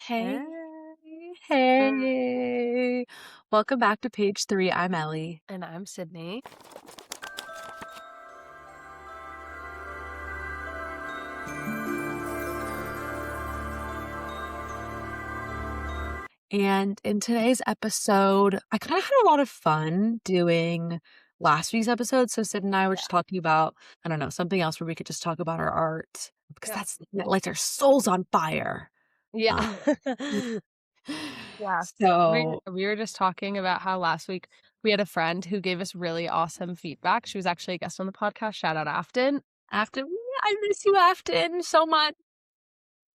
Hey, Hey. hey. Welcome back to page 3. I'm Ellie. And I'm Sydney. And in today's episode, I kind of had a lot of fun doing last week's episode. So Sid and I were Yeah. just talking about, I don't know, something else where we could just talk about our art because Yeah. that lights our souls on fire. Uh, Yeah. Yeah. We so we were just talking about how last week we had a friend who gave us really awesome feedback. She was actually a guest on the podcast. Shout out Afton. after, I miss you, Afton, so much.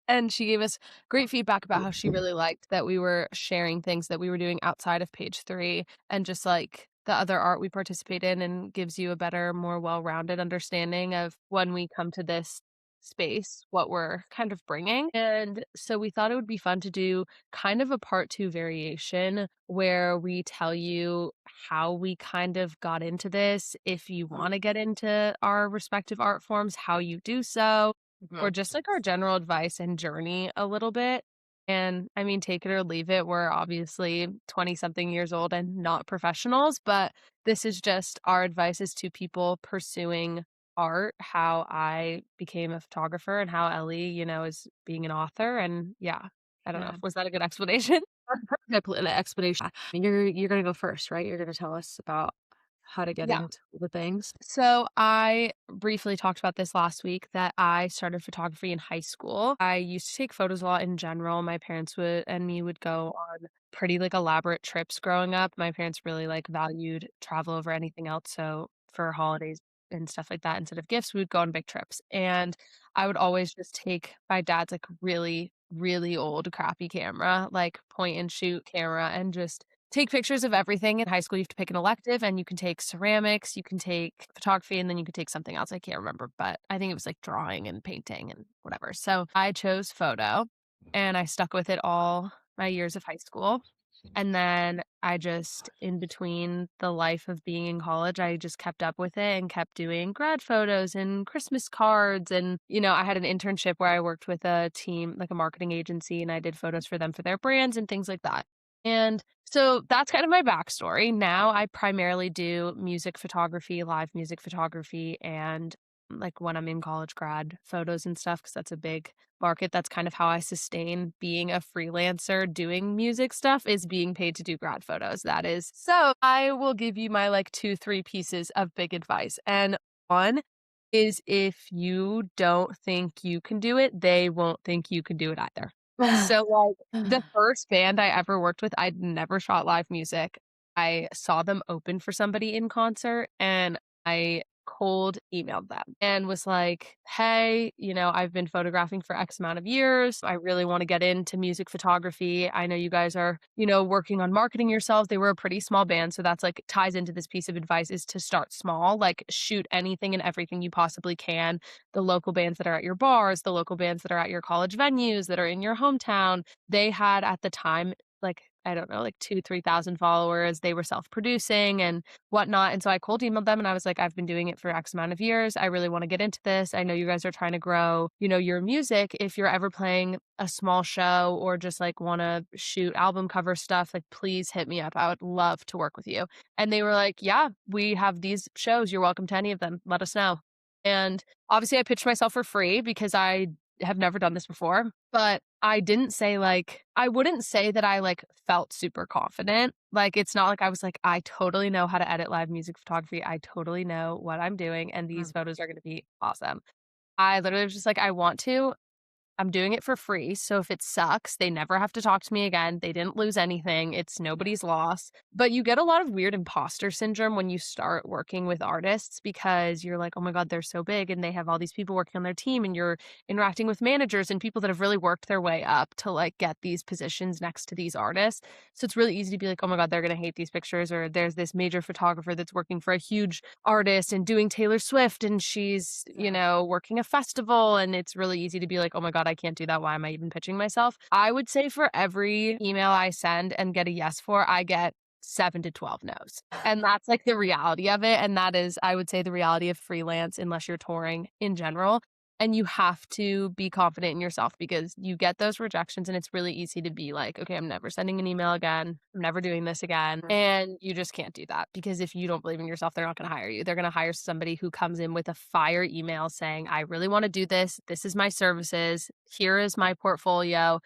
And she gave us great feedback about how she really liked that we were sharing things that we were doing outside of page 3 and just like the other art we participate in and gives you a better, more well-rounded understanding of when we come to this space, what we're kind of bringing. And so we thought it would be fun to do kind of a part 2 variation where we tell you how we kind of got into this, if you want to get into our respective art forms, how you do so, or Mhm. just like our general advice and journey a little bit. And I mean, take it or leave it. We're obviously 20 something years old and not professionals, but this is just our advice is to people pursuing art, how I became a photographer and how Ellie, is being an author. And yeah, I don't know. Yeah. Was that a good explanation? Explanation. You're gonna go first, right? You're gonna tell us about how to get Yeah. into the things. So I briefly talked about this last week that I started photography in high school. I used to take photos a lot in general. My parents would and me would go on pretty like elaborate trips growing up. My parents really like valued travel over anything else. So for holidays and stuff like that, instead of gifts, we would go on big trips. And I would always just take my dad's like really, really old crappy camera, like point and shoot camera, and just take pictures of everything. In high school, you have to pick an elective and you can take ceramics, you can take photography, and then you can take something else. I can't remember, but I think it was like drawing and painting and whatever. So I chose photo and I stuck with it all my years of high school. And then I just, in between the life of being in college, I just kept up with it and kept doing grad photos and Christmas cards. And, I had an internship where I worked with a team, like a marketing agency, and I did photos for them for their brands and things like that. And so that's kind of my backstory. Now I primarily do music photography, live music photography, and like when I'm in college grad photos and stuff, because that's a big market. That's kind of how I sustain being a freelancer doing music stuff is being paid to do grad photos. That is. So I will give you my like 2, 3 pieces of big advice. And one is if you don't think you can do it, they won't think you can do it either. So like the first band I ever worked with, I'd never shot live music. I saw them open for somebody in concert and I cold emailed them and was like, "Hey, I've been photographing for X amount of years. I really want to get into music photography. I know you guys are, working on marketing yourselves." They were a pretty small band, so that's like ties into this piece of advice is to start small, like shoot anything and everything you possibly can. The local bands that are at your bars, the local bands that are at your college venues that are in your hometown, they had at the time like I don't know, like 2, 3,000 followers. They were self-producing and whatnot. And so I cold emailed them and I was like, I've been doing it for X amount of years. I really want to get into this. I know you guys are trying to grow, your music. If you're ever playing a small show or just like want to shoot album cover stuff, like please hit me up. I would love to work with you. And they were like, yeah, we have these shows. You're welcome to any of them. Let us know. And obviously I pitched myself for free because I have never done this before, but I didn't say like I wouldn't say that I like felt super confident. Like it's not like I was like I totally know how to edit live music photography. I totally know what I'm doing and these Mm. photos are going to be awesome. I literally was just like I want to. I'm doing it for free, so if it sucks, they never have to talk to me again. They didn't lose anything. It's nobody's loss. But you get a lot of weird imposter syndrome when you start working with artists because you're like, "Oh my god, they're so big and they have all these people working on their team," and you're interacting with managers and people that have really worked their way up to like get these positions next to these artists. So it's really easy to be like, "Oh my god, they're going to hate these pictures," or there's this major photographer that's working for a huge artist and doing Taylor Swift and she's, working a festival and it's really easy to be like, "Oh my god, I can't do that. Why am I even pitching myself?" I would say for every email I send and get a yes for, I get 7 to 12 no's. And that's like the reality of it. And that is, I would say, the reality of freelance unless you're touring in general. And you have to be confident in yourself because you get those rejections and it's really easy to be like, okay, I'm never sending an email again. I'm never doing this again. And you just can't do that because if you don't believe in yourself, they're not going to hire you. They're going to hire somebody who comes in with a fire email saying, I really want to do this. This is my services. Here is my portfolio.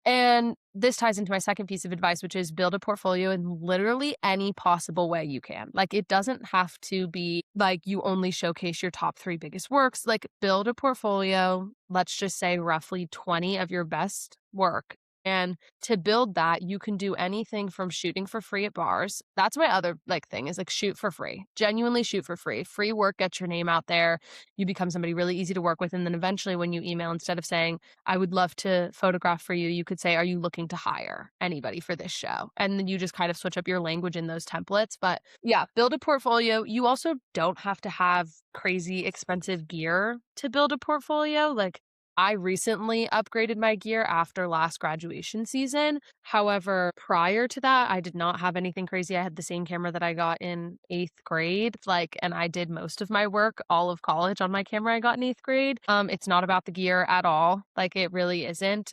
And this ties into my second piece of advice, which is build a portfolio in literally any possible way you can. Like, it doesn't have to be like you only showcase your top 3 biggest works. Like, build a portfolio, let's just say roughly 20 of your best work. And to build that, you can do anything from shooting for free at bars. That's my other like thing is like shoot for free. Genuinely shoot for free. Free work gets your name out there. You become somebody really easy to work with. And then eventually when you email, instead of saying, I would love to photograph for you, you could say, are you looking to hire anybody for this show? And then you just kind of switch up your language in those templates. But yeah, build a portfolio. You also don't have to have crazy expensive gear to build a portfolio. Like, I recently upgraded my gear after last graduation season. However, prior to that, I did not have anything crazy. I had the same camera that I got in 8th grade, like, and I did most of my work all of college on my camera I got in 8th grade. It's not about the gear at all. Like, it really isn't.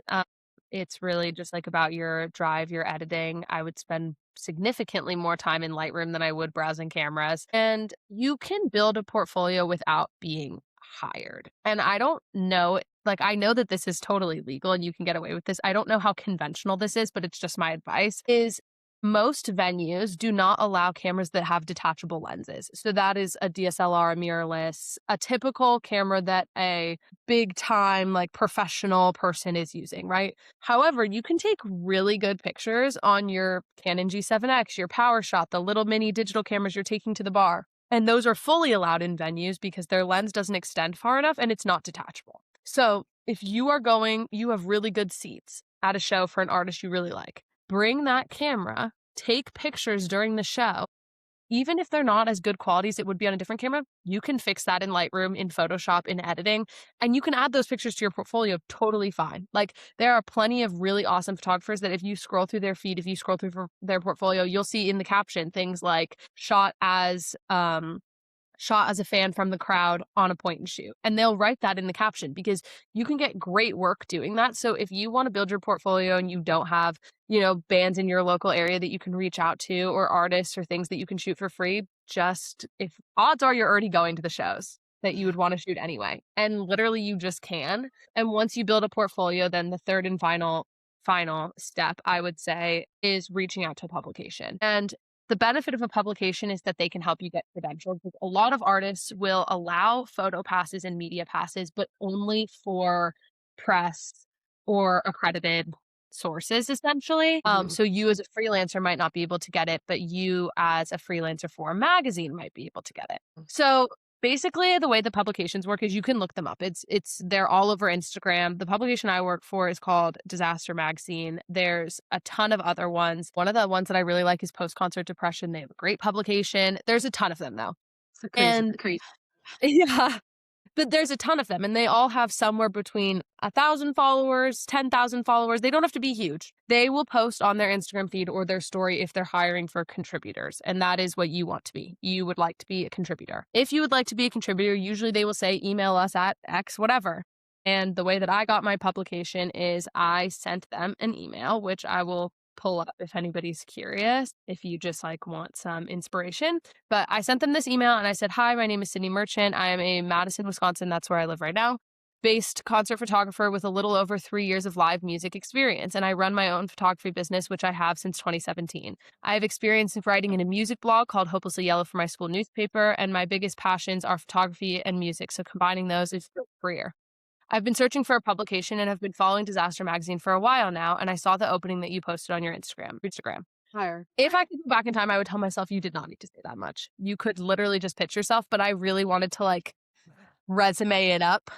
It's really just like about your drive, your editing. I would spend significantly more time in Lightroom than I would browsing cameras. And you can build a portfolio without being hired. And I don't know, like, I know that this is totally legal and you can get away with this. I don't know how conventional this is, but it's just my advice is most venues do not allow cameras that have detachable lenses. So that is a DSLR, a mirrorless, a typical camera that a big time, like professional person is using, right? However, you can take really good pictures on your Canon G7X, your PowerShot, the little mini digital cameras you're taking to the bar. And those are fully allowed in venues because their lens doesn't extend far enough and it's not detachable. So if you are going, you have really good seats at a show for an artist you really like, bring that camera, take pictures during the show. Even if they're not as good quality as it would be on a different camera, you can fix that in Lightroom, in Photoshop, in editing, and you can add those pictures to your portfolio totally fine. Like, there are plenty of really awesome photographers that if you scroll through their feed, if you scroll through their portfolio, you'll see in the caption things like shot as a fan from the crowd on a point and shoot. And they'll write that in the caption because you can get great work doing that. So if you want to build your portfolio and you don't have, bands in your local area that you can reach out to or artists or things that you can shoot for free, just if odds are you're already going to the shows that you would want to shoot anyway. And literally you just can. And once you build a portfolio, then the third and final step, I would say, is reaching out to a publication. And the benefit of a publication is that they can help you get credentials. A lot of artists will allow photo passes and media passes, but only for press or accredited sources, essentially. So you as a freelancer might not be able to get it, but you as a freelancer for a magazine might be able to get it. So basically, the way the publications work is you can look them up. They're all over Instagram. The publication I work for is called Disaster Magazine. There's a ton of other ones. One of the ones that I really like is Post Concert Depression. They have a great publication. There's a ton of them though. It's crazy. Yeah, but there's a ton of them and they all have somewhere between 1,000 followers, 10,000 followers. They don't have to be huge. They will post on their Instagram feed or their story if they're hiring for contributors. And that is what you want to be. You would like to be a contributor. If you would like to be a contributor, usually they will say, email us at X, whatever. And the way that I got my publication is I sent them an email, which I will pull up if anybody's curious, if you just want some inspiration. But I sent them this email and I said, hi, my name is Sydney Merchant. I am a Madison, Wisconsin. That's where I live right now. Based concert photographer with a little over 3 years of live music experience. And I run my own photography business, which I have since 2017. I have experience in writing in a music blog called Hopelessly Yellow for my school newspaper. And my biggest passions are photography and music. So combining those is a career. I've been searching for a publication and have been following Disaster Magazine for a while now, and I saw the opening that you posted on your Instagram. Hire. If I could go back in time, I would tell myself you did not need to say that much. You could literally just pitch yourself, but I really wanted to resume it up,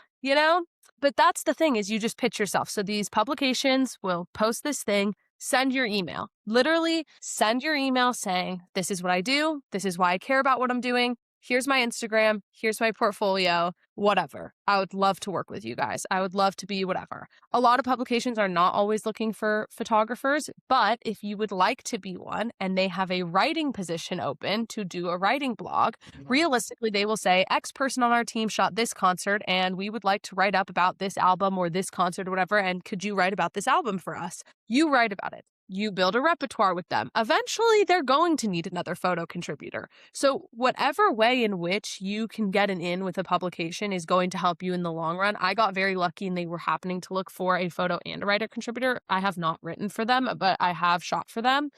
But that's the thing is you just pitch yourself. So these publications will post this thing, send your email. Literally send your email saying, this is what I do. This is why I care about what I'm doing. here's my Instagram, here's my portfolio, whatever. I would love to work with you guys. I would love to be whatever. A lot of publications are not always looking for photographers, but if you would like to be one and they have a writing position open to do a writing blog, realistically, they will say, X person on our team shot this concert and we would like to write up about this album or this concert or whatever. And could you write about this album for us? You write about it. You build a repertoire with them. Eventually, they're going to need another photo contributor. So, whatever way in which you can get an in with a publication is going to help you in the long run. I got very lucky and they were happening to look for a photo and a writer contributor. I have not written for them, but I have shot for them.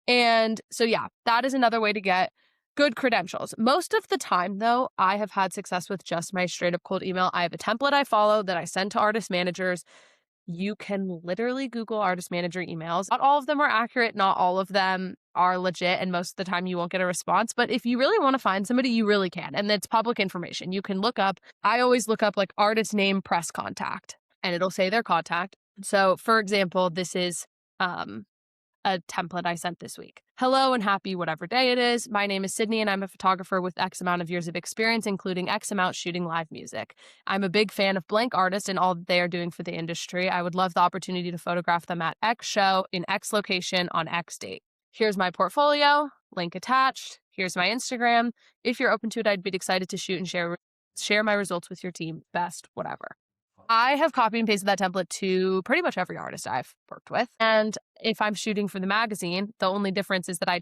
And so, yeah, that is another way to get good credentials. Most of the time, though, I have had success with just my straight up cold email. I have a template I follow that I send to artist managers. You can literally Google artist manager emails. Not all of them are accurate. Not all of them are legit. And most of the time you won't get a response. But if you really want to find somebody, you really can. And it's public information. You can look up, I always look up like artist name press contact and it'll say their contact. So for example, this is a template I sent this week. Hello and happy whatever day it is. My name is Sydney and I'm a photographer with X amount of years of experience, including X amount shooting live music. I'm a big fan of blank artists and all they are doing for the industry. I would love the opportunity to photograph them at X show in X location on X date. Here's my portfolio, link attached. Here's my Instagram. If you're open to it, I'd be excited to shoot and share my results with your team. Best, whatever. I have copied and pasted that template to pretty much every artist I've worked with. And if I'm shooting for the magazine, the only difference is that I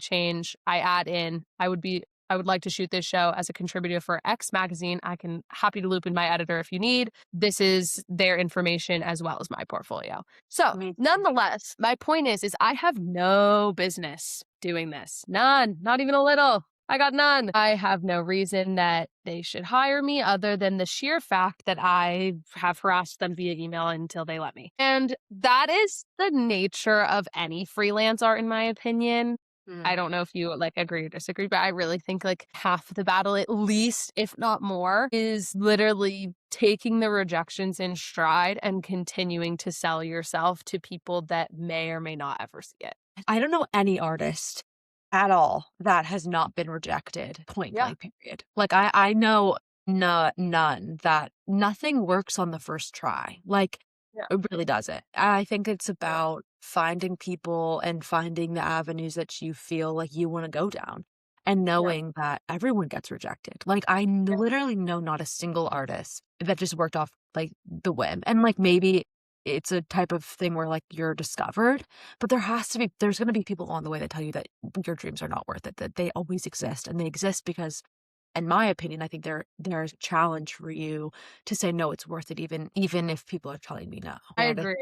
add in, I would like to shoot this show as a contributor for X magazine. Happy to loop in my editor if you need. This is their information as well as my portfolio. So nonetheless, my point is I have no business doing this. None, not even a little. I got none. I have no reason that they should hire me other than the sheer fact that I have harassed them via email until they let me. And that is the nature of any freelance art, in my opinion. I don't know if you like agree or disagree, but I really think like half the battle, at least, if not more, is literally taking the rejections in stride and continuing to sell yourself to people that may or may not ever see it. I don't know any artist at all that has not been rejected, point blank, period. Like I know none that nothing works on the first try. Like it really doesn't. I think it's about finding people and finding the avenues that you feel like you want to go down and knowing that everyone gets rejected. Like I literally know not a single artist that just worked off like the whim. And like maybe it's a type of thing where like you're discovered, but there's going to be people along the way that tell you that your dreams are not worth it, that they always exist. And they exist because, in my opinion, I think there's a challenge for you to say, no, it's worth it. Even if people are telling me no. I agree.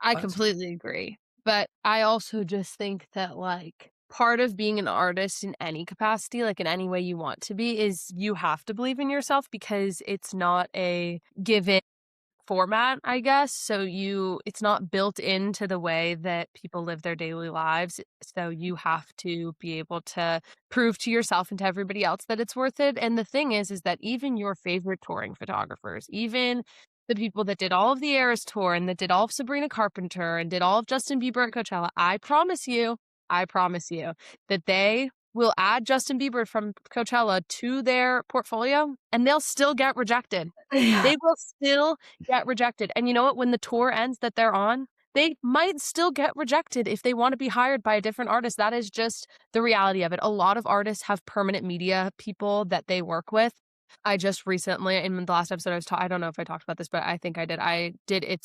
I completely agree. But I also just think that like part of being an artist in any capacity, like in any way you want to be, is you have to believe in yourself because it's not a given format, I guess. So it's not built into the way that people live their daily lives. So you have to be able to prove to yourself and to everybody else that it's worth it. And the thing is that even your favorite touring photographers, even the people that did all of the Eras tour and that did all of Sabrina Carpenter and did all of Justin Bieber at Coachella, I promise you that they will add Justin Bieber from Coachella to their portfolio and they'll still get rejected. Yeah. They will still get rejected. And you know what? When the tour ends that they're on, they might still get rejected if they want to be hired by a different artist. That is just the reality of it. A lot of artists have permanent media people that they work with. I just recently, in the last episode, I don't know if I talked about this, but I think I did.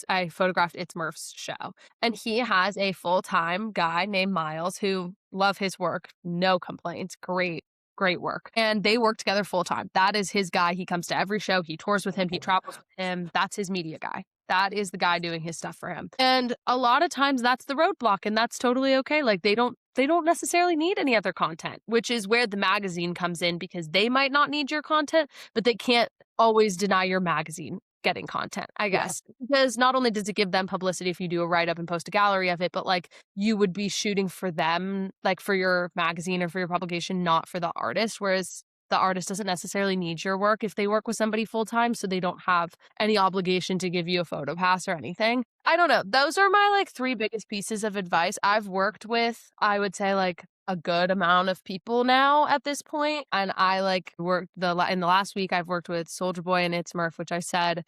I photographed It's Murph's show. And he has a full-time guy named Miles who love his work. No complaints. Great work. And they work together full-time. That is his guy. He comes to every show. He tours with him. He travels with him. That's his media guy. That is the guy doing his stuff for him. And a lot of times that's the roadblock and that's totally okay. Like they don't necessarily need any other content, which is where the magazine comes in because they might not need your content, but they can't always deny your magazine getting content, I guess. Yeah. Because not only does it give them publicity if you do a write-up and post a gallery of it, but like you would be shooting for them, like for your magazine or for your publication, not for the artist. Whereas the artist doesn't necessarily need your work if they work with somebody full time, so they don't have any obligation to give you a photo pass or anything. I don't know. Those are my like 3 biggest pieces of advice. I've worked with, I would say, like a good amount of people now at this point, and I like worked in the last week I've worked with Soldier Boy and It's Murph, which I said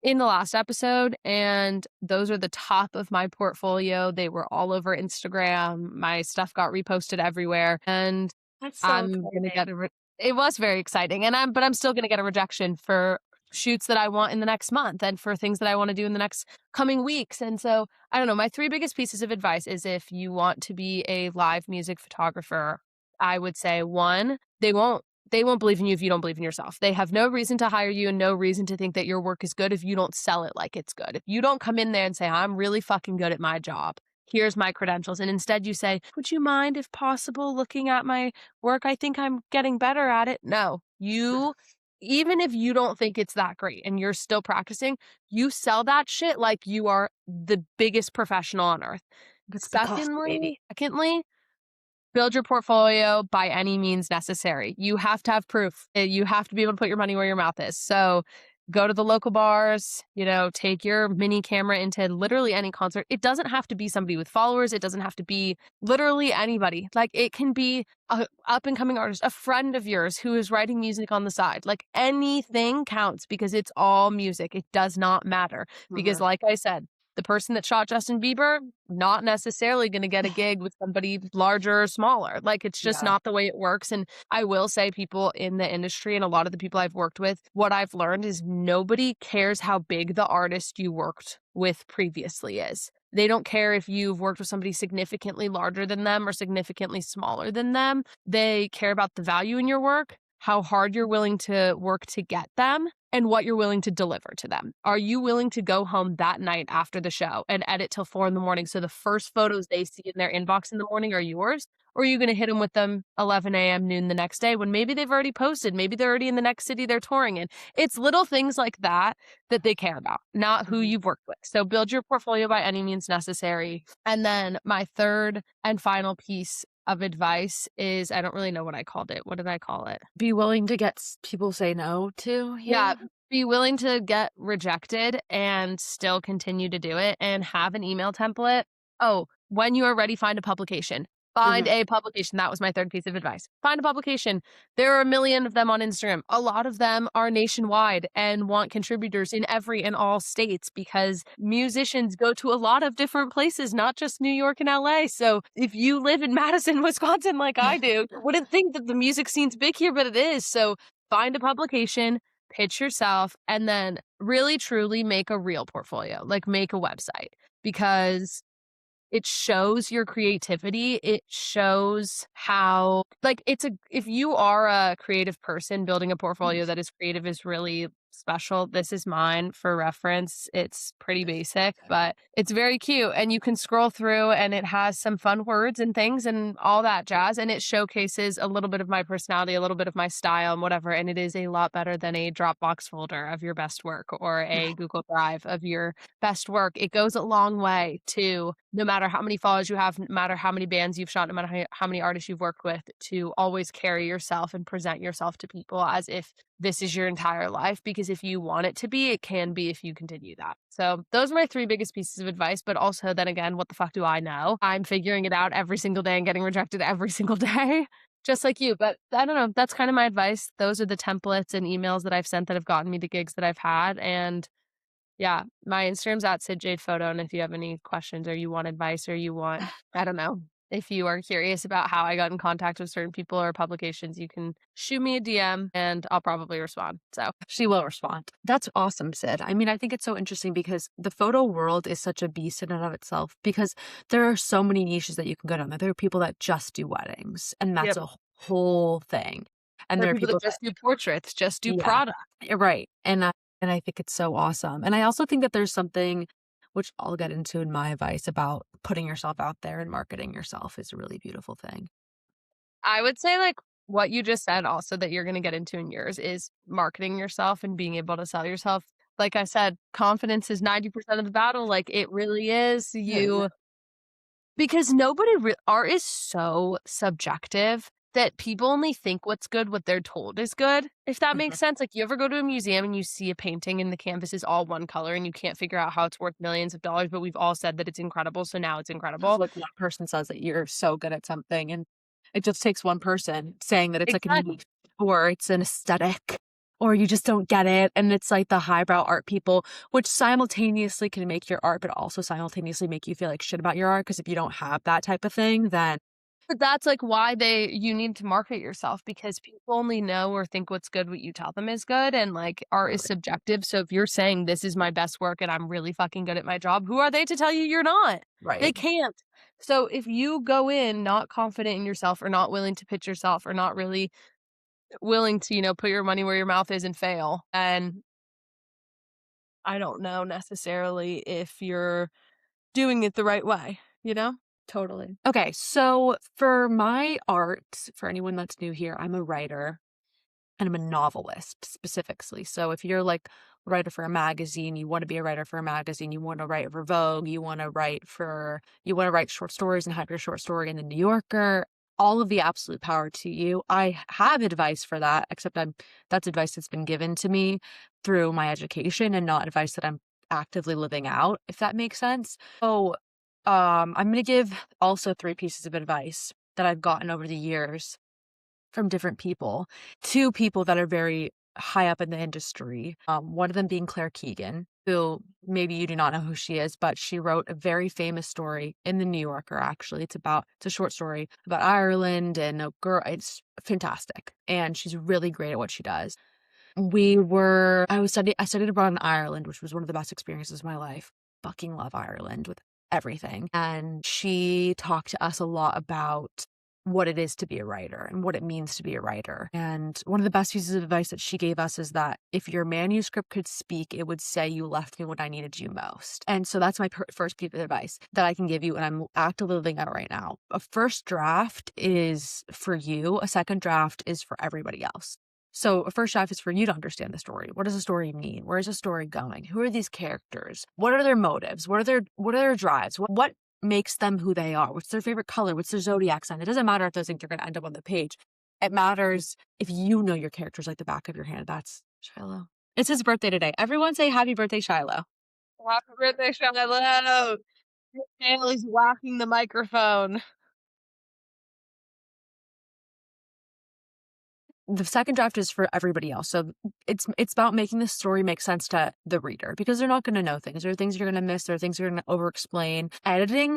in the last episode, and those are the top of my portfolio. They were all over Instagram. My stuff got reposted everywhere, and That's so I'm gonna get exciting. it was very exciting, and I'm still gonna get a rejection for shoots that I want in the next month and for things that I wanna do in the next coming weeks, and so, I don't know, my 3 biggest pieces of advice is if you want to be a live music photographer, I would say, 1, they won't believe in you if you don't believe in yourself. They have no reason to hire you and no reason to think that your work is good if you don't sell it like it's good. If you don't come in there and say, "I'm really fucking good at my job. Here's my credentials," and instead you say, "Would you mind, if possible, looking at my work? I think I'm getting better at it." No, even if you don't think it's that great and you're still practicing, you sell that shit like you are the biggest professional on earth. That's the coffee, baby. Secondly, build your portfolio by any means necessary. You have to have proof. You have to be able to put your money where your mouth is. So go to the local bars, take your mini camera into literally any concert. It doesn't have to be somebody with followers. It doesn't have to be literally anybody. Like it can be a up and coming artist, a friend of yours who is writing music on the side. Like anything counts because it's all music. It does not matter because Mhm. like I said, the person that shot Justin Bieber, not necessarily going to get a gig with somebody larger or smaller. Like it's just Yeah. not the way it works. And I will say, people in the industry and a lot of the people I've worked with, what I've learned is nobody cares how big the artist you worked with previously is. They don't care if you've worked with somebody significantly larger than them or significantly smaller than them. They care about the value in your work, how hard you're willing to work to get them, and what you're willing to deliver to them. Are you willing to go home that night after the show and edit till 4 in the morning so the first photos they see in their inbox in the morning are yours? Or are you going to hit them with them 11 a.m., noon the next day when maybe they've already posted? Maybe they're already in the next city they're touring in. It's little things like that that they care about, not who Mhm. you've worked with. So build your portfolio by any means necessary. And then my third and final piece of advice is, I don't really know what I called it. What did I call it? Be willing to get people say no to Yeah, you. be willing to get rejected and still continue to do it and have an email template. Oh, when you are ready, find a publication. Find Mhm. a publication. That was my third piece of advice. Find a publication. There are a million of them on Instagram. A lot of them are nationwide and want contributors in every and all states because musicians go to a lot of different places, not just New York and LA. So if you live in Madison, Wisconsin, like I do, you wouldn't think that the music scene's big here, but it is. So find a publication, pitch yourself, and then really truly make a real portfolio, like make a website because it shows your creativity. It shows how, like, if you are a creative person, building a portfolio that is creative is really special. This is mine for reference. It's pretty basic, but it's very cute. And you can scroll through and it has some fun words and things and all that jazz. And it showcases a little bit of my personality, a little bit of my style and whatever. And it is a lot better than a Dropbox folder of your best work or a Google Drive of your best work. It goes a long way to, no matter how many followers you have, no matter how many bands you've shot, no matter how many artists you've worked with, to always carry yourself and present yourself to people as if this is your entire life. Because if you want it to be, it can be if you continue that. So those are my 3 biggest pieces of advice. But also, then again, what the fuck do I know? I'm figuring it out every single day and getting rejected every single day. Just like you, but I don't know. That's kind of my advice. Those are the templates and emails that I've sent that have gotten me the gigs that I've had. And yeah, my Instagram's at Sid Jade Photo, and if you have any questions or you want advice or you want, I don't know, if you are curious about how I got in contact with certain people or publications, you can shoot me a DM and I'll probably respond. So She will respond. That's awesome, Sid. I mean, I think it's so interesting because the photo world is such a beast in and of itself because there are so many niches that you can go down there. There are people that just do weddings, and that's yep. a whole thing. And There are there are people people that that, just do portraits, just do yeah, product. right. And I think it's so awesome. And I also think that there's something which I'll get into in my advice about putting yourself out there and marketing yourself is a really beautiful thing. I would say, like, what you just said also that you're going to get into in yours is marketing yourself and being able to sell yourself. Like I said, confidence is 90% of the battle. Like it really is. Because art is so subjective. that people only think what's good what they're told is good, if that Mhm. makes sense. Like, you ever go to a museum and you see a painting and the canvas is all one color and you can't figure out how it's worth millions of dollars, but we've all said that it's incredible, so now it's incredible. Like, one person says that you're so good at something, and it just takes one person saying that it's, like, a Exactly. niche or it's an aesthetic or you just don't get it, and it's, like, the highbrow art people, which simultaneously can make your art, but also simultaneously make you feel like shit about your art. Because if you don't have that type of thing, then But that's, like, why you need to market yourself because people only know or think what's good what you tell them is good, and, like, art is Totally. subjective, so if you're saying, "This is my best work and I'm really fucking good at my job," who are they to tell you you're not? They Right. can't. So if you go in not confident in yourself or not willing to pitch yourself or not really willing to, put your money where your mouth is and fail, and I don't know necessarily if you're doing it the right way, you know? Totally. Okay, so for my art, for anyone that's new here, I'm a writer. And I'm a novelist specifically. So if you're like a writer for a magazine, you want to be a writer for a magazine, you want to write for Vogue, you want to write short stories and have your short story in the New Yorker, all of the absolute power to you. I have advice for that, except that's advice that's been given to me through my education and not advice that I'm actively living out, if that makes sense. So I'm gonna give also three pieces of advice that I've gotten over the years from different people. Two people that are very high up in the industry. One of them being Claire Keegan, who maybe you do not know who she is, but she wrote a very famous story in the New Yorker, actually. It's a short story about Ireland and a girl. It's fantastic. And she's really great at what she does. I studied abroad in Ireland, which was one of the best experiences of my life. Fucking love Ireland with everything. And she talked to us a lot about what it is to be a writer and what it means to be a writer. And one of the best pieces of advice that she gave us is that if your manuscript could speak, it would say you left me when I needed you most. And so that's my first piece of advice that I can give you. And I'm actively living out right now. A first draft is for you. A second draft is for everybody else. So a first draft is for you to understand the story. What does the story mean? Where is the story going? Who are these characters? What are their motives? What are their drives? What makes them who they are? What's their favorite color? What's their zodiac sign? It doesn't matter if those things are going to end up on the page. It matters if you know your characters like the back of your hand. That's Shiloh. It's his birthday today. Everyone say happy birthday, Shiloh. Happy birthday, Shiloh! Ellie's whacking the microphone. The second draft is for everybody else. So it's about making the story make sense to the reader because they're not going to know things. There are things you're going to miss. There are things you're going to over explain. The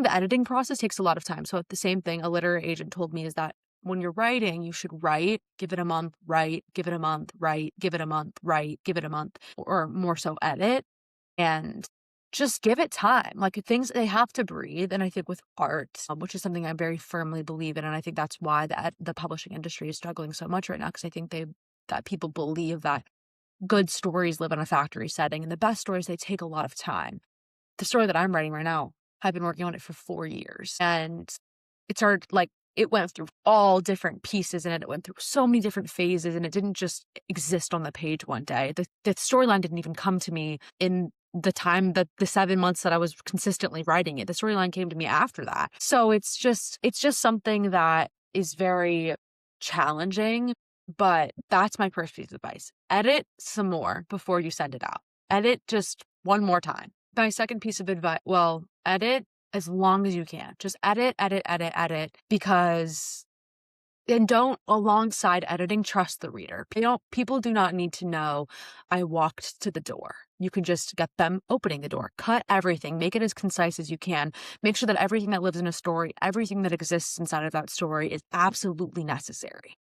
editing process takes a lot of time. So the same thing a literary agent told me is that when you're writing, you should write, give it a month, write, give it a month, write, give it a month, write, give it a month, or more so edit. And just give it time. Like things, they have to breathe. And I think with art, which is something I very firmly believe in, and I think that's why the publishing industry is struggling so much right now, because I think that people believe that good stories live in a factory setting, and the best stories, they take a lot of time. The story that I'm writing right now, I've been working on it for 4 years, and it went through all different pieces in it. It went through so many different phases, and it didn't just exist on the page one day. The storyline didn't even come to me in the 7 months that I was consistently writing it. The storyline came to me after that. So it's just something that is very challenging, but that's my first piece of advice. Edit some more before you send it out. Edit just one more time. My second piece of advice, well, edit as long as you can. Just edit, edit, edit, edit, because and don't, alongside editing, trust the reader. People do not need to know I walked to the door. You can just get them opening the door. Cut everything. Make it as concise as you can. Make sure that everything that lives in a story, everything that exists inside of that story is absolutely necessary.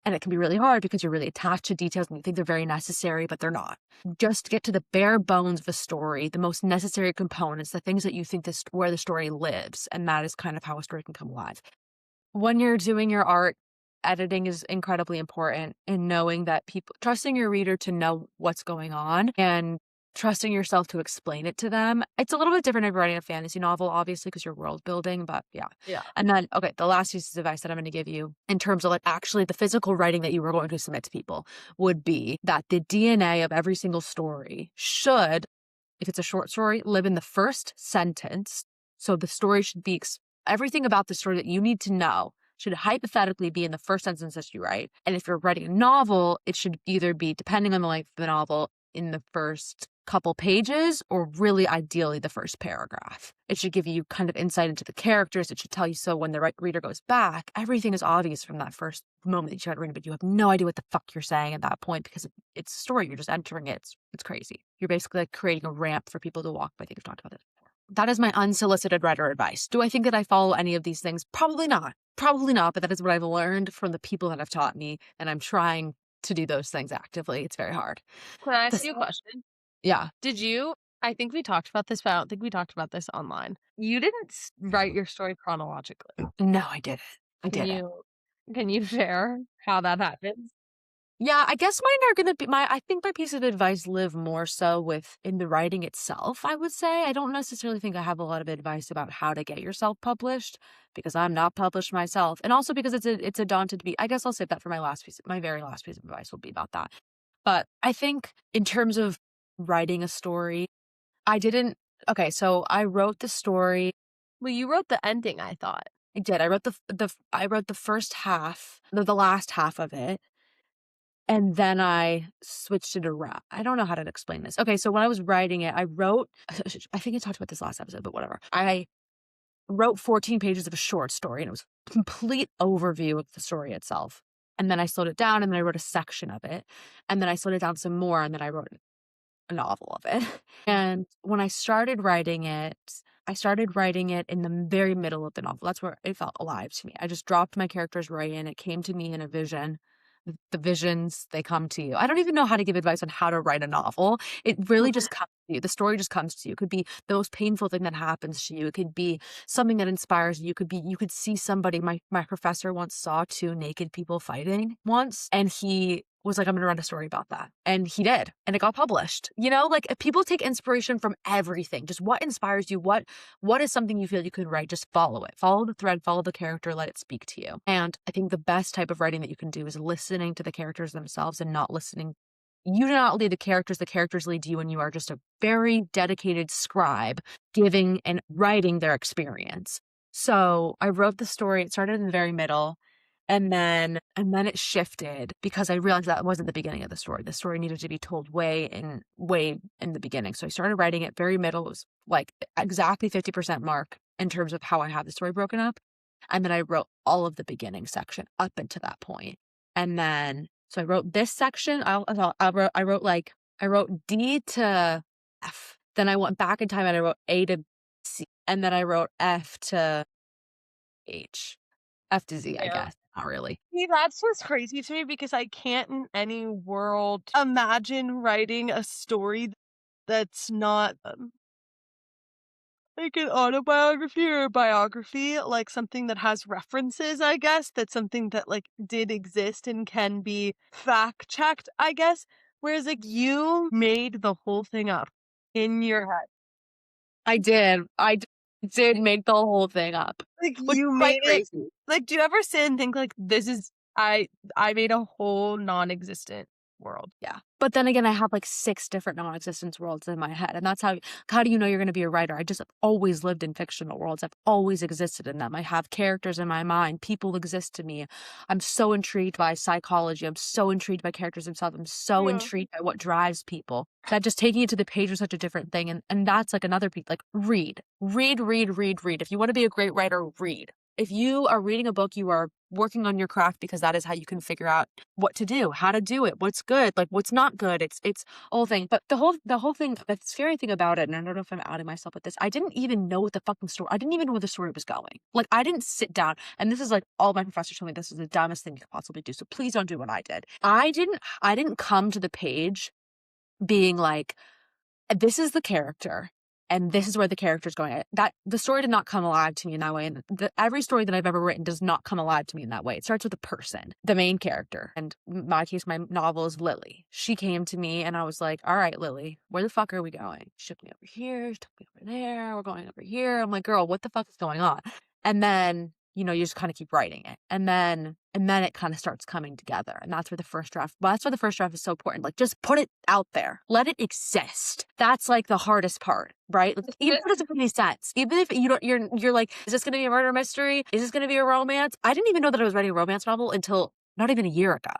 And it can be really hard because you're really attached to details and you think they're very necessary, but they're not. Just get to the bare bones of a story, the most necessary components, the things that you think where the story lives. And that is kind of how a story can come alive. When you're doing your art, editing is incredibly important, and knowing that trusting your reader to know what's going on and trusting yourself to explain it to them. It's a little bit different if you're writing a fantasy novel, obviously, because you're world building, but yeah. Yeah. And then, okay, the last piece of advice that I'm going to give you in terms of like actually the physical writing that you were going to submit to people would be that the DNA of every single story should, if it's a short story, live in the first sentence. So the story should be everything about the story that you need to know should hypothetically be in the first sentence that you write. And if you're writing a novel, it should either be, depending on the length of the novel, in the first couple pages or really ideally the first paragraph. It should give you kind of insight into the characters. It should tell you so when the reader goes back, everything is obvious from that first moment that you started reading, but you have no idea what the fuck you're saying at that point because it's a story. You're just entering it. It's crazy. You're basically like creating a ramp for people to walk by. I think we've talked about it before. That is my unsolicited writer advice. Do I think that I follow any of these things? Probably not. Probably not, but that is what I've learned from the people that have taught me, and I'm trying to do those things actively. It's very hard. Can I ask The you a question? Yeah. Did you I think we talked about this, but I don't think we talked about this online. You didn't write your story chronologically. No, I didn't. I Can didn't. you can you share how that happens? Yeah, I guess mine are gonna be I think my piece of advice live more so with in the writing itself, I would say. I don't necessarily think I have a lot of advice about how to get yourself published because I'm not published myself. And also because it's a daunted beat. I guess I'll save that for my very last piece of advice will be about that. But I think in terms of writing a story, I didn't okay, so I wrote the story. Well, you wrote the ending, I thought. I did. I wrote I wrote the first half, the last half of it. And then I switched it around. I don't know how to explain this. Okay, so when I was writing it, I wrote I think I talked about this last episode, but whatever. I wrote 14 pages of a short story, and it was a complete overview of the story itself. And then I slowed it down, and then I wrote a section of it. And then I slowed it down some more, and then I wrote a novel of it. And when I started writing it in the very middle of the novel. That's where it felt alive to me. I just dropped my characters right in. It came to me in a vision. The visions, they come to you. I don't even know how to give advice on how to write a novel. It really just comes to you. The story just comes to you. It could be the most painful thing that happens to you. It could be something that inspires you. You could see somebody. My professor once saw two naked people fighting once, and he was like, I'm gonna write a story about that. And he did. And it got published. You know, like people take inspiration from everything. Just what inspires you, what is something you feel you can write, just follow it. Follow the thread, follow the character, let it speak to you. And I think the best type of writing that you can do is listening to the characters themselves and not listening. You do not lead the characters lead you, and you are just a very dedicated scribe giving and writing their experience. So I wrote the story, it started in the very middle. And then it shifted because I realized that wasn't the beginning of the story. The story needed to be told way in the beginning. So I started writing it very middle. It was like exactly 50% mark in terms of how I have the story broken up. And then I wrote all of the beginning section up until that point. And then so I wrote this section. I wrote D to F. Then I went back in time and I wrote A to C. And then I wrote F to H. F to Z, I Yeah. guess. Not really. See, that's just crazy to me because I can't in any world imagine writing a story that's not, like an autobiography or a biography, like something that has references, I guess, that's something that, like, did exist and can be fact checked, I guess. Whereas, like, you made the whole thing up in your head. I did. Did make the whole thing up, Like, which is you quite made it crazy. like, do you ever sit and think, like, this is I made a whole non-existent world? Yeah. But then again, I have like 6 different non-existence worlds in my head, and that's how do you know you're gonna be a writer? I just have always lived in fictional worlds. I've always existed in them. I have characters in my mind. People exist to me. I'm so intrigued by psychology. I'm so intrigued by characters themselves. I'm so Yeah. intrigued by what drives people. That just taking it to the page was such a different thing, and that's like another piece. Like, read. Read, read, read, read. If you wanna be a great writer, read. If you are reading a book, you are working on your craft because that is how you can figure out what to do, how to do it, what's good, like what's not good. It's a whole thing. But the whole thing, the scary thing about it, and I don't know if I'm outing myself with this, I didn't even know what the fucking story. I didn't even know where the story was going. Like I didn't sit down, and this is like all my professors told me this is the dumbest thing you could possibly do. So please don't do what I did. I didn't come to the page being like, this is the character and this is where the character is going. That the story did not come alive to me in that way, and every story that I've ever written does not come alive to me in that way. It starts with a person, the main character, and in my case, my novel is Lily. She came to me, and I was like, "All right, Lily, where the fuck are we going?" She took me over here, she took me over there. We're going over here. I'm like, "Girl, what the fuck is going on?" And then you just kinda keep writing it, and then it kinda starts coming together, and that's why the first draft is so important, like, just put it out there. Let it exist. That's, like, the hardest part, right? Like, even if it doesn't make any sense, even if you don't you're like, "Is this gonna be a murder mystery? Is this gonna be a romance?" I didn't even know that I was writing a romance novel until not even a year ago.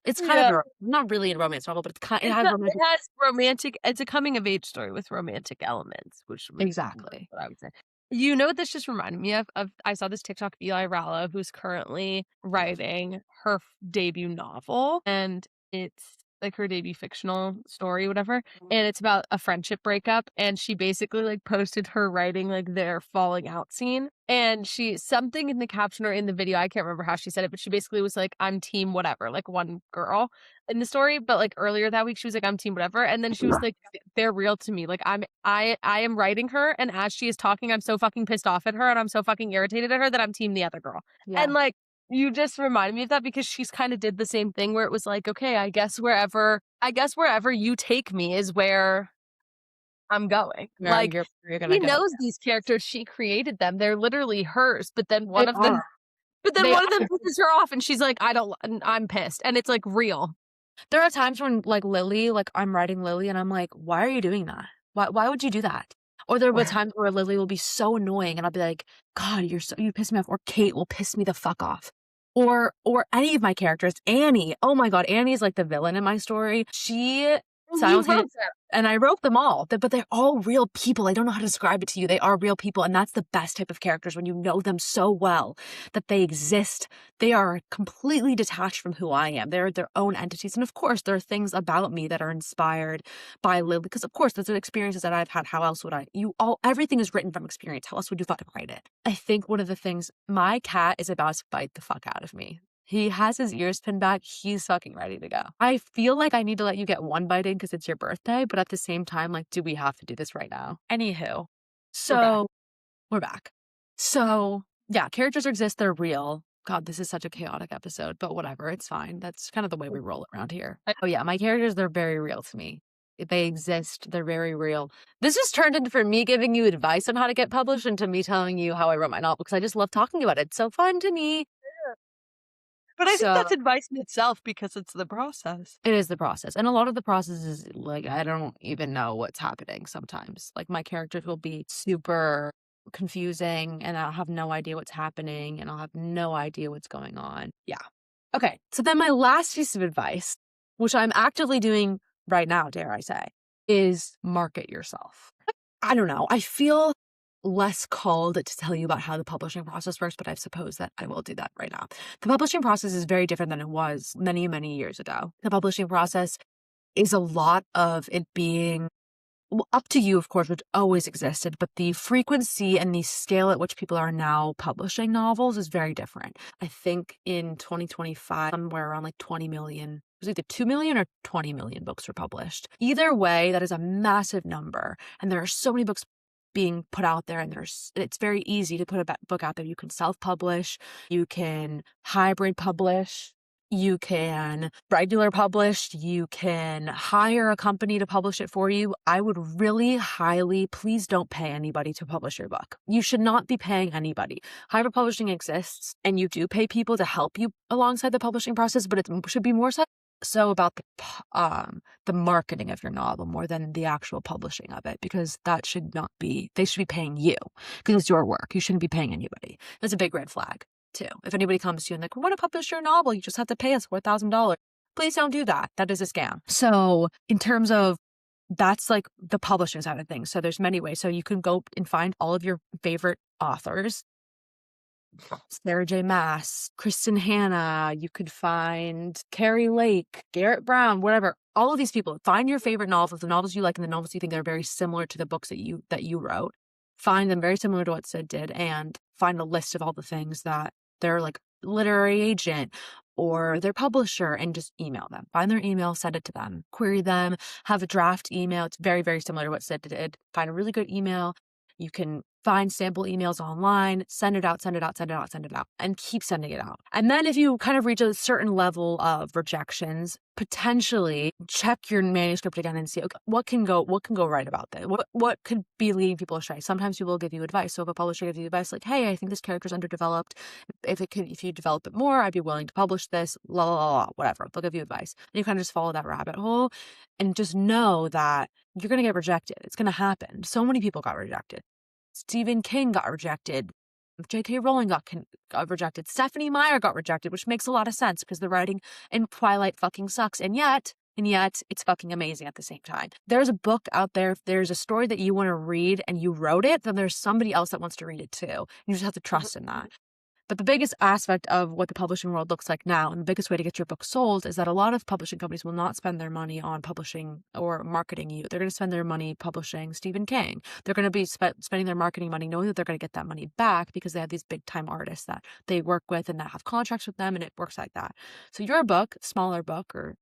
It's kind of Yeah. a not really a romance novel, but it It's has not it romantic. has romantic it's a coming of age story with romantic elements, which would that's Exactly. what I would say. You know what this just reminded me of I saw this TikTok of Eli Ralla, who's currently writing her debut novel, and it's, like, her debut fictional story, whatever, and it's about a friendship breakup, and she basically, like, posted her writing, like, their falling out scene, and she something in the caption or in the video, I can't remember how she said it, but she basically was like, "I'm team whatever," like, one girl in the story, but, like, earlier that week, she was like, "I'm team whatever," and then she was like, "They're real to me, like, I am writing her, and as she is talking, I'm so fucking pissed off at her, and I'm so fucking irritated at her that I'm team the other girl." Yeah. And, like, you just reminded me of that because she's kinda did the same thing where it was like, "Okay, I guess wherever you take me is where I'm going." Where Like, you're gonna she go. knows these characters, she created them, they're literally hers, but then They one of them are. but then They one of them are. pisses her off, and she's like, "I don't I'm pissed," and it's, like, real. There are times when, like, Lily, like, I'm writing Lily, and I'm like, "Why are you doing that? Why would you do that?" Or there will be times where Lily will be so annoying, and I'll be like, "God, you piss me off," or Kate will piss me the fuck off. Or any of my characters. Annie, oh my god, Annie is, like, the villain in my story. She And you simultaneously, wrote them. and I wrote them all, but they're all real people. I don't know how to describe it to you. They are real people, and that's the best type of characters when you know them so well that they exist. They are completely detached from who I am. They're their own entities, and of course, there are things about me that are inspired by Lily, because of course, those are experiences that I've had. How else would I you all everything is written from experience. How else would you fucking write it? I think one of the things my cat is about to bite the fuck out of me. He has his ears pinned back. He's fucking ready to go. I feel like I need to let you get one bite in because it's your birthday, but at the same time, like, do we have to do this right now? Anywho, We're back. so we're back. So, yeah, characters exist, they're real. God, this is such a chaotic episode, but whatever, it's fine. That's kind of the way we roll around here. I Oh, yeah, my characters, they're very real to me. They exist, they're very real. This has turned into from me giving you advice on how to get published into me telling you how I wrote my novel because I just love talking about it. It's so fun to me. But I think So that's advice in itself because it's the process. it is the process, and a lot of the process is, like, I don't even know what's happening sometimes. Like, my characters will be super confusing, and I'll have no idea what's happening, and I'll have no idea what's going on. Yeah. Okay, so then my last piece of advice, which I'm actively doing right now, dare I say, is market yourself. I don't know, I feel less called to tell you about how the publishing process works, but I suppose that I will do that right now. The publishing process is very different than it was many, many years ago. The publishing process is a lot of it being up to you, of course, which always existed, but the frequency and the scale at which people are now publishing novels is very different. I think in 2025, somewhere around like 20 million, it was either 2 million or 20 million books were published. Either way, that is a massive number. And there are so many books being put out there, and it's very easy to put a book out there. You can self-publish, you can hybrid publish, you can regular publish, you can hire a company to publish it for you. I would really highly, please don't pay anybody to publish your book. You should not be paying anybody. Hybrid publishing exists, and you do pay people to help you alongside the publishing process, but it should be more so about the marketing of your novel more than the actual publishing of it, because that should not be, they should be paying you because it's your work. You shouldn't be paying anybody. That's a big red flag too. If anybody comes to you and like, we want to publish your novel, you just have to pay us $4,000. Please don't do that. That is a scam. So in terms of that's like the publishing side of things. So there's many ways. So you can go and find all of your favorite authors. Sarah J. Maas, Kristen Hanna, you could find Carrie Lake, Garrett Brown, whatever. All of these people, find your favorite novels, the novels you like and the novels you think are very similar to the books that you wrote. Find them very similar to what Syd did, and find a list of all the things that their like literary agent or their publisher, and just email them. Find their email, send it to them, query them, have a draft email. It's very, very similar to what Syd did. Find a really good email. You can find sample emails online, send it out, send it out, send it out, send it out, and keep sending it out. And then if you kind of reach a certain level of rejections, potentially check your manuscript again and see, okay, what can go right about this? What could be leading people astray? Sometimes people will give you advice. So if a publisher gives you advice like, hey, I think this character is underdeveloped. If you develop it more, I'd be willing to publish this, la la la, whatever. They'll give you advice. And you kind of just follow that rabbit hole and just know that you're going to get rejected. It's going to happen. So many people got rejected. Stephen King got rejected. J.K. Rowling got rejected. Stephanie Meyer got rejected, which makes a lot of sense because the writing in Twilight fucking sucks. And yet it's fucking amazing at the same time. There's a book out there. If there's a story that you want to read and you wrote it, then there's somebody else that wants to read it too. You just have to trust in that. But the biggest aspect of what the publishing world looks like now, and the biggest way to get your book sold, is that a lot of publishing companies will not spend their money on publishing or marketing you. They're going to spend their money publishing Stephen King. They're going to be spending their marketing money knowing that they're going to get that money back because they have these big time artists that they work with and that have contracts with them, and it works like that. So your book, smaller book, or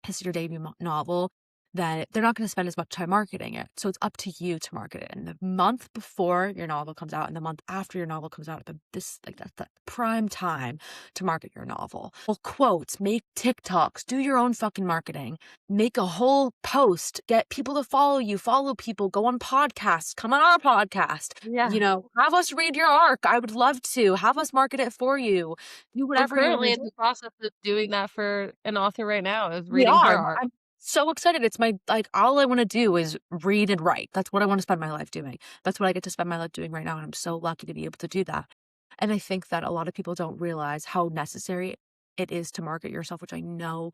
it's your debut novel, that they're not going to spend as much time marketing it. So it's up to you to market it. And the month before your novel comes out and the month after your novel comes out, that's the prime time to market your novel. Well, quotes, make TikToks, do your own fucking marketing, make a whole post, get people to follow you, follow people, go on podcasts, come on our podcast, have us read your arc. I would love to have us market it for you. Do whatever We're you want currently to in do. the process of doing that for an author right now, is We reading her are. art. I'm so excited. It's all I want to do is read and write. That's what I want to spend my life doing. That's what I get to spend my life doing right now. And I'm so lucky to be able to do that. And I think that a lot of people don't realize how necessary it is to market yourself, which I know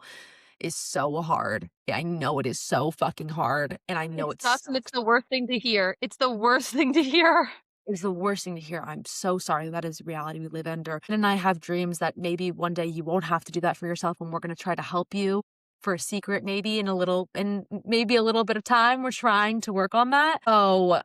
is so hard. Yeah, I know it is so fucking hard. And I know It it sucks, and it's sucks. the worst thing to hear. It's the worst thing to hear. It's the worst thing to hear. I'm so sorry. That is the reality we live under. And I have dreams that maybe one day you won't have to do that for yourself, and we're going to try to help you for a secret, maybe in maybe a little bit of time. We're trying to work on that. Oh,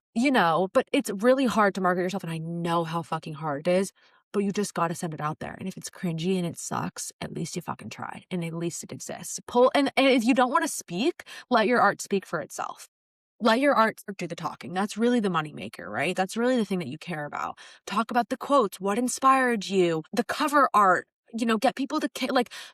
but it's really hard to market yourself. And I know how fucking hard it is, but you just got to send it out there. And if it's cringy and it sucks, at least you fucking tried. And at least it exists. And if you don't want to speak, let your art speak for itself. Let your art do the talking. That's really the moneymaker, right? That's really the thing that you care about. Talk about the quotes, what inspired you, the cover art, get people to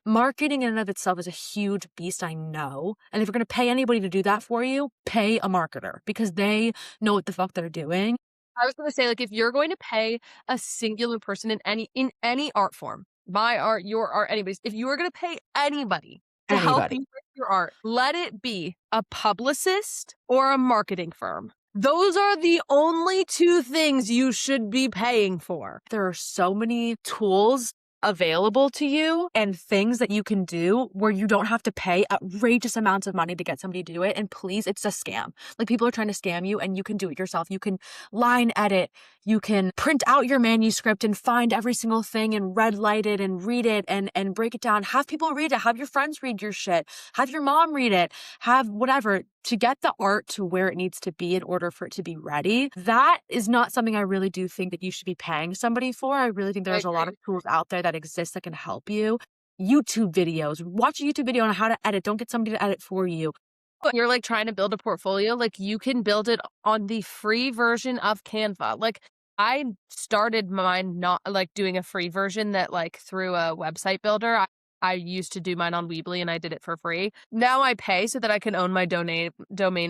marketing in and of itself is a huge beast, I know. And if you're going to pay anybody to do that for you, pay a marketer because they know what the fuck they're doing. I was gonna say, like, if you're going to pay a singular person in any art form, my art, your art, anybody's, if you are gonna pay anybody to help you Anybody. with your art, let it be a publicist or a marketing firm. Those are the only two things you should be paying for. There are so many tools available to you and things that you can do where you don't have to pay outrageous amounts of money to get somebody to do it. And please, it's a scam. Like, people are trying to scam you and you can do it yourself. You can line edit. You can print out your manuscript and find every single thing and red light it and read it and break it down. Have people read it. Have your friends read your shit. Have your mom read it. Have whatever. To get the art to where it needs to be in order for it to be ready, that is not something I really do think that you should be paying somebody for. I really think there's a lot of tools out there that exist that can help you. YouTube videos. Watch a YouTube video on how to edit. Don't get somebody to edit for you. When you're like trying to build a portfolio, like, you can build it on the free version of Canva. Like, I started mine not like doing a free version that like through a website builder. I used to do mine on Weebly and I did it for free. Now I pay so that I can own my domain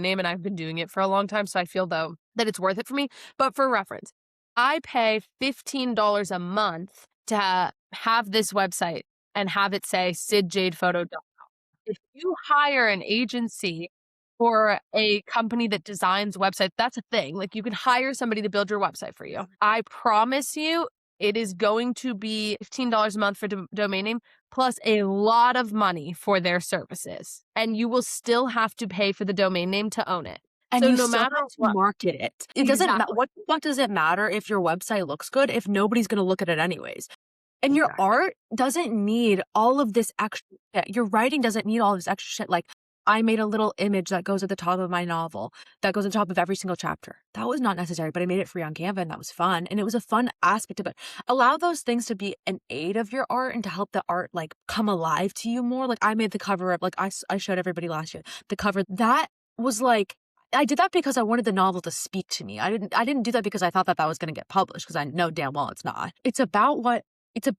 name, and I've been doing it for a long time, so I feel though that it's worth it for me. But for reference, I pay $15 a month to have this website and have it say sidjadephoto.com. If you hire an agency or a company that designs websites, that's a thing. Like, you can hire somebody to build your website for you. I promise you, it is going to be $15 a month for domain name plus a lot of money for their services. And you will still have to pay for the domain name to own it. And So you no still matter have to what, market it. It doesn't matter. exactly. What does it matter if your website looks good if nobody's going to look at it anyways? And your Exactly. art doesn't need all of this extra shit. Your writing doesn't need all of this extra shit. Like, I made a little image that goes at the top of my novel, that goes on top of every single chapter. That was not necessary, but I made it free on Canva and that was fun. And it was a fun aspect of it. Allow those things to be an aid of your art and to help the art like come alive to you more. Like, I made the cover of, like, I showed everybody last year, the cover that was like, I did that because I wanted the novel to speak to me. I didn't do that because I thought that that was gonna get published, because I know damn well it's not. It's about what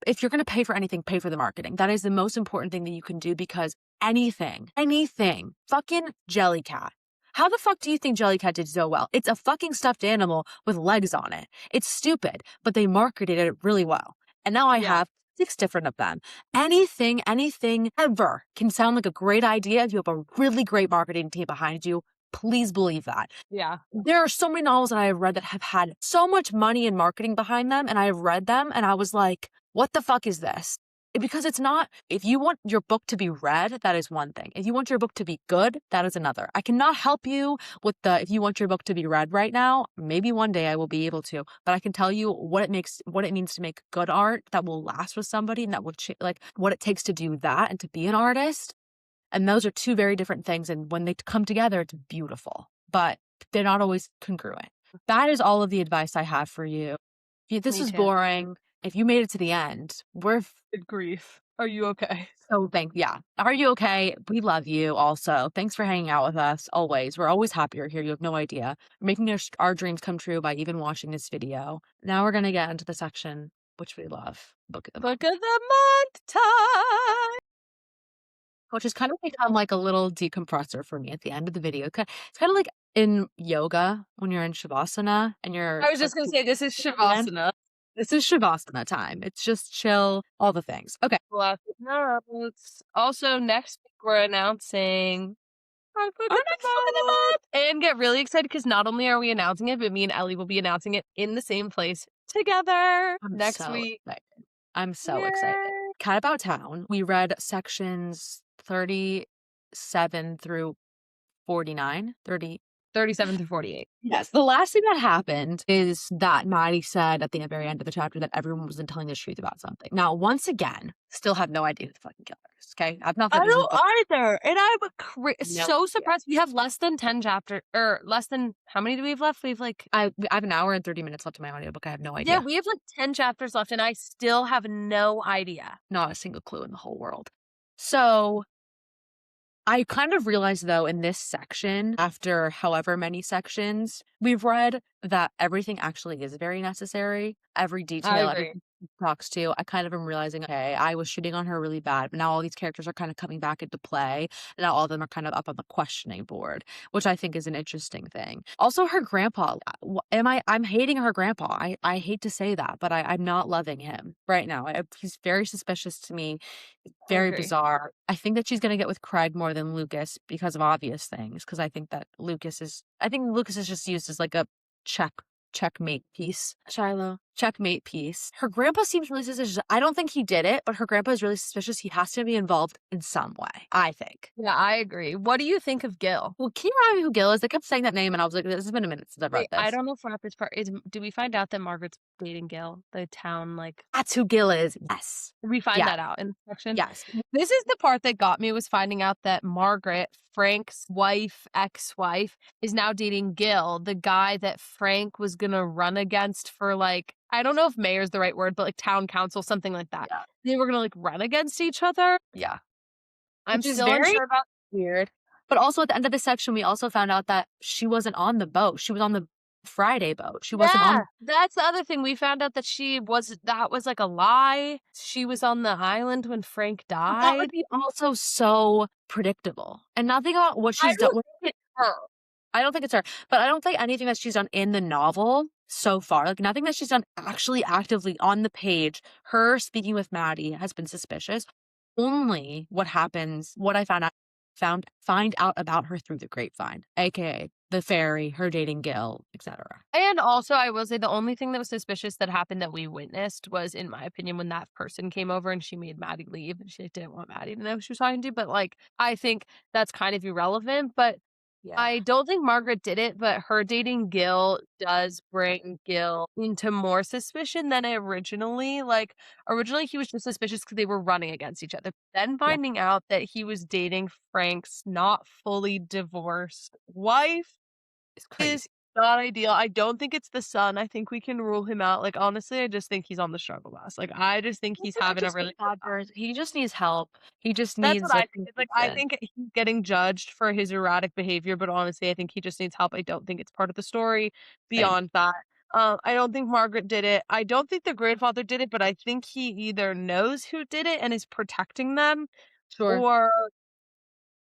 if you're gonna pay for anything, pay for the marketing. That is the most important thing that you can do, because anything, fucking Jellycat. How the fuck do you think Jellycat did so well? It's a fucking stuffed animal with legs on it. It's stupid, but they marketed it really well. And now I Yeah. have 6 different of them. Anything ever can sound like a great idea if you have a really great marketing team behind you. Please believe that. Yeah. There are so many novels that I have read that have had so much money and marketing behind them, and I have read them and I was like, what the fuck is this? Because it's not, if you want your book to be read, that is one thing. If you want your book to be good, that is another. I cannot help you with if you want your book to be read right now. Maybe one day I will be able to, but I can tell you what it means to make good art that will last with somebody, and that will like what it takes to do that and to be an artist. And those are 2 very different things, and when they come together, it's beautiful, but they're not always congruent. That is all of the advice I have for you. If this Me is too. boring, if you made it to the end, we're Good grief. Are you okay? so yeah. Are you okay? We love you also. Thanks for hanging out with us always. We're always happy you're here. You have no idea. We're making our dreams come true by even watching this video. Now we're gonna get into the section which we love, Book of the Month, Book of the month time. which has kind of become like a little decompressor for me at the end of the video. It's kind of like in yoga when you're in Shavasana and you're I was like, just gonna say this is again. Shavasana. This is Shavasana time. It's just chill, all the things. Okay. Classic notes. Also, next week we're announcing our book Our of the next Book of the month, Month. and get really excited because not only are we announcing it, but me and Ellie will be announcing it in the same place together I'm next so week. excited. I'm so excited. Yay! Cat About Town. We read sections 37 through 49. 30. 37 through 48. Yes. The last thing that happened is that Maddie said at the very end of the chapter that everyone wasn't telling the truth about something. Now, once again, still have no idea who the fucking killer is. Okay. I've not I finished this don't book. either, and I'm No so idea. surprised. We have less than 10 chapters, or less than how many do we have left? We have like I have an hour and 30 minutes left in my audiobook. I have no yeah, idea. we have like 10 chapters left, and I still have no idea. Not a single clue in the whole world. So I kind of realized, though, in this section, after however many sections we've read, that everything actually is very necessary. Every I detail, agree. everything she talks to, I kind of am realizing, okay, I was shitting on her really bad, but now all these characters are kind of coming back into play, and now all of them are kind of up on the questioning board, which I think is an interesting thing. Also, her grandpa, I'm hating her grandpa. I hate to say that, but I'm not loving him right now. He's very suspicious to me. I Very agree. bizarre. I think that she's gonna get with Craig more than Lucas because of obvious things. Because I think Lucas is just used as like a checkmate piece. Shiloh, checkmate piece. Her grandpa seems really suspicious. I don't think he did it, but her grandpa is really suspicious. He has to be involved in some way, I think. Yeah, I agree. What do you think of Gil? Well, can you remind me who Gil is? They kept saying that name, and I was like, this has been a minute since I've read Wait, I this. don't know if we're at this part. Do we find out that Margaret's dating Gil, the town, like That's who Gil is. Yes. we find Yeah. that out in the section? Yes. This is the part that got me, was finding out that Margaret, Frank's ex-wife, is now dating Gil, the guy that Frank was gonna run against for like, I don't know if mayor's the right word, but like town council, something like that. Yeah. They were gonna like run against each other. Yeah. I'm Which is still very unsure about. weird. But also at the end of the section, we also found out that she wasn't on the boat. She was on the Friday boat. She wasn't Yeah, on. that's the other thing. We found out that that was like a lie. She was on the island when Frank That would died. be also so predictable. And nothing about what I she's done. don't think it's her. I don't think it's her, but I don't think anything that she's done in the novel so far, like nothing that she's done actually actively on the page, her speaking with Maddie has been suspicious. Only what I find out about her through the grapevine, aka the fairy, her dating Gil, etc. And also, I will say the only thing that was suspicious that happened that we witnessed was, in my opinion, when that person came over and she made Maddie leave, and she didn't want Maddie to know who she was talking to. But like, I think that's kind of irrelevant. But Yeah. I don't think Margaret did it, but her dating Gil does bring Gil into more suspicion than originally. Like, originally he was just suspicious because they were running against each other. Then Yeah. finding out that he was dating Frank's not fully divorced wife It's is crazy. Not ideal. I don't think it's the son. I think we can rule him out. Like, honestly, I just think he's on the struggle bus. Like, I just think He he's could having a just be really hard bad time. he just needs help. He just That's what needs, I like, think. It's like, I compassion. think he's getting judged for his erratic behavior, but honestly, I think he just needs help. I don't think it's part of the story Same. beyond that. I don't think Margaret did it. I don't think the grandfather did it, but I think he either knows who did it and is protecting them Sure. or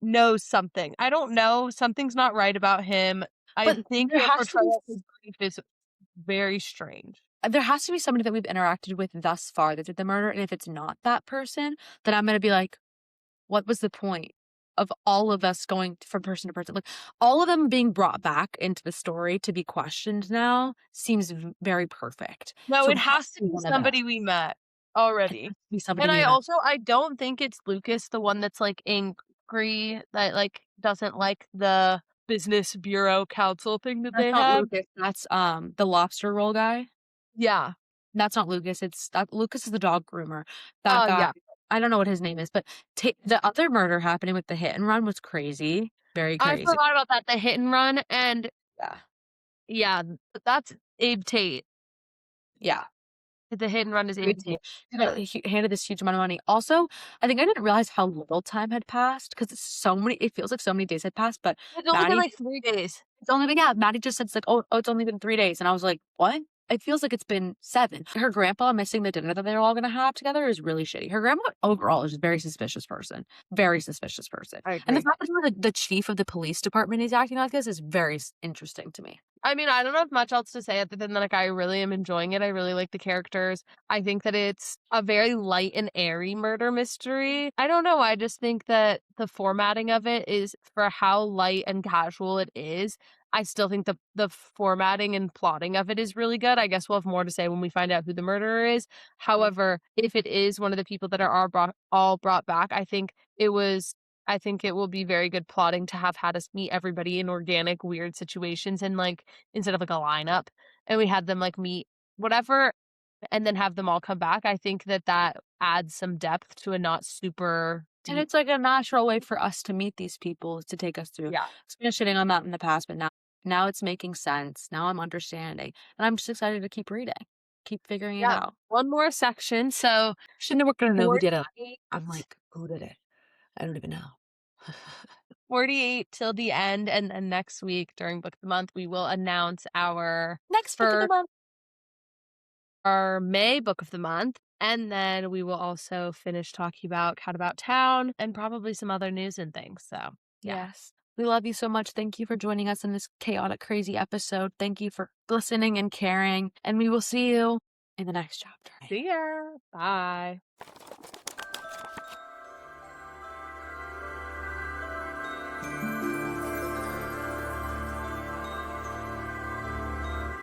knows something. I don't know. Something's not right about him. I But think there their has to be portrayal of his grief is very strange. there has to be somebody that we've interacted with thus far that did the murder, and if it's not that person, then I'm gonna be like, "What was the point of all of us going from person to person?" Like, all of them being brought back into the story to be questioned now seems very perfect. No, So it it has has to to be be one of them. somebody we met It already. has to be somebody And we I met. also I don't think it's Lucas, the one that's, like, angry, that, like, doesn't like the business bureau council thing that That's they not have. Lucas, that's, the lobster roll guy. Yeah. That's not Lucas, it's that Lucas is the dog groomer. That Oh, guy yeah. I don't know what his name is, but ta the other murder happening with the hit and run was crazy, very I crazy. forgot about that, the hit and run, and Yeah. yeah, that's Abe Tate. Yeah. The hit and run is Abe Tate. He handed this huge amount of money. Also, I think I didn't realize how little time had passed because it feels like so many days had passed, but It's only been, Maddie like, 3 days. it's only been yeah, Maddie just said it's like, "Oh, it's only been 3 days," and I was like, "What?" It feels like it's been 7. Her grandpa missing the dinner that they're all gonna have together is really shitty. Her grandma overall is a very suspicious person, I and the agree. fact that the chief of the police department is acting like this is very interesting to me. I mean, I don't have much else to say other than that, like, I really am enjoying it. I really like the characters. I think that it's a very light and airy murder mystery. I don't know. I just think that the formatting of it is for how light and casual it is. I still think the formatting and plotting of it is really good. I guess we'll have more to say when we find out who the murderer is. However, if it is one of the people that are all brought back, I think it will be very good plotting to have had us meet everybody in organic, weird situations and like instead of like a lineup, and we had them like meet whatever and then have them all come back. I think that that adds some depth to a not super And deep. it's like a natural way for us to meet these people to take us through. Yeah. It's been shitting on that in the past, but now it's making sense. Now I'm understanding, and I'm just excited to keep reading, keep figuring it Yeah. out. One more section. So Shouldn't we're gonna know who did it. 48, I'm like, who did it? I don't even know. 48 till the end. And then next week during Book of the Month, we will announce our Next book of the first month. our May Book of the Month. And then we will also finish talking about Cat About Town and probably some other news and things. So yeah. Yes. We love you so much. Thank you for joining us in this chaotic, crazy episode. Thank you for listening and caring, and we will see you in the next chapter. See ya. Bye.